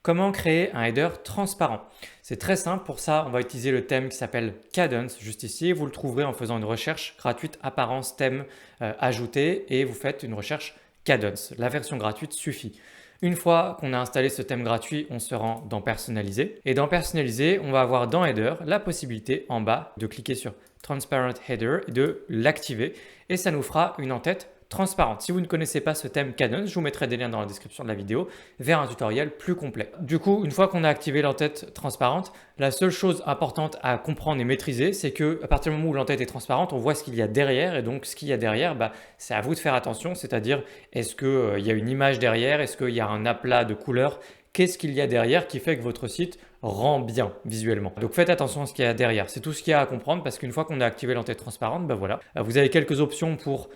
Comment créer un header transparent? C'est très simple, pour ça on va utiliser le thème qui s'appelle Cadence juste ici. Vous le trouverez en faisant une recherche gratuite apparence thème ajouté et vous faites une recherche Cadence. La version gratuite suffit. Une fois qu'on a installé ce thème gratuit, on se rend dans personnaliser et dans personnaliser, on va avoir dans header la possibilité en bas de cliquer sur Transparent Header et de l'activer et ça nous fera une en-tête transparente. Si vous ne connaissez pas ce thème Cadence, je vous mettrai des liens dans la description de la vidéo vers un tutoriel plus complet. Du coup, une fois qu'on a activé l'entête transparente, la seule chose importante à comprendre et maîtriser, c'est que à partir du moment où l'entête est transparente, on voit ce qu'il y a derrière et donc ce qu'il y a derrière, c'est à vous de faire attention, c'est-à-dire est-ce qu'il y a une image derrière, est-ce qu'il y a un aplat de couleurs, qu'est-ce qu'il y a derrière qui fait que votre site rend bien visuellement. Donc faites attention à ce qu'il y a derrière, c'est tout ce qu'il y a à comprendre parce qu'une fois qu'on a activé l'entête transparente, voilà, vous avez quelques options pour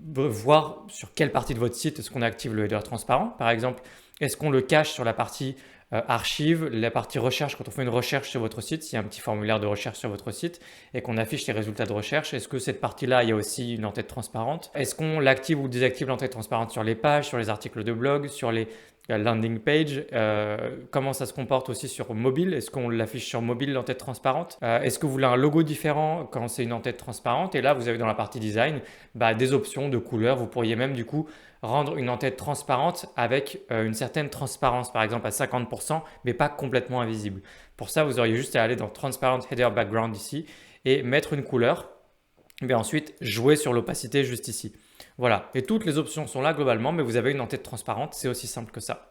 voir sur quelle partie de votre site est-ce qu'on active le header transparent. Par exemple, est-ce qu'on le cache sur la partie archive, la partie recherche, quand on fait une recherche sur votre site, s'il y a un petit formulaire de recherche sur votre site et qu'on affiche les résultats de recherche, est-ce que cette partie-là, il y a aussi une en-tête transparente? Est-ce qu'on l'active ou désactive l'en-tête transparente sur les pages, sur les articles de blog, sur les landing page, comment ça se comporte aussi sur mobile, est-ce qu'on l'affiche sur mobile l'en-tête transparente, est-ce que vous voulez un logo différent quand c'est une en-tête transparente, et là vous avez dans la partie design des options de couleurs, vous pourriez même du coup rendre une en-tête transparente avec une certaine transparence, par exemple à 50%, mais pas complètement invisible. Pour ça, vous auriez juste à aller dans Transparent Header Background ici et mettre une couleur, et ensuite jouer sur l'opacité juste ici. Voilà, et toutes les options sont là globalement, mais vous avez une en-tête transparente, c'est aussi simple que ça.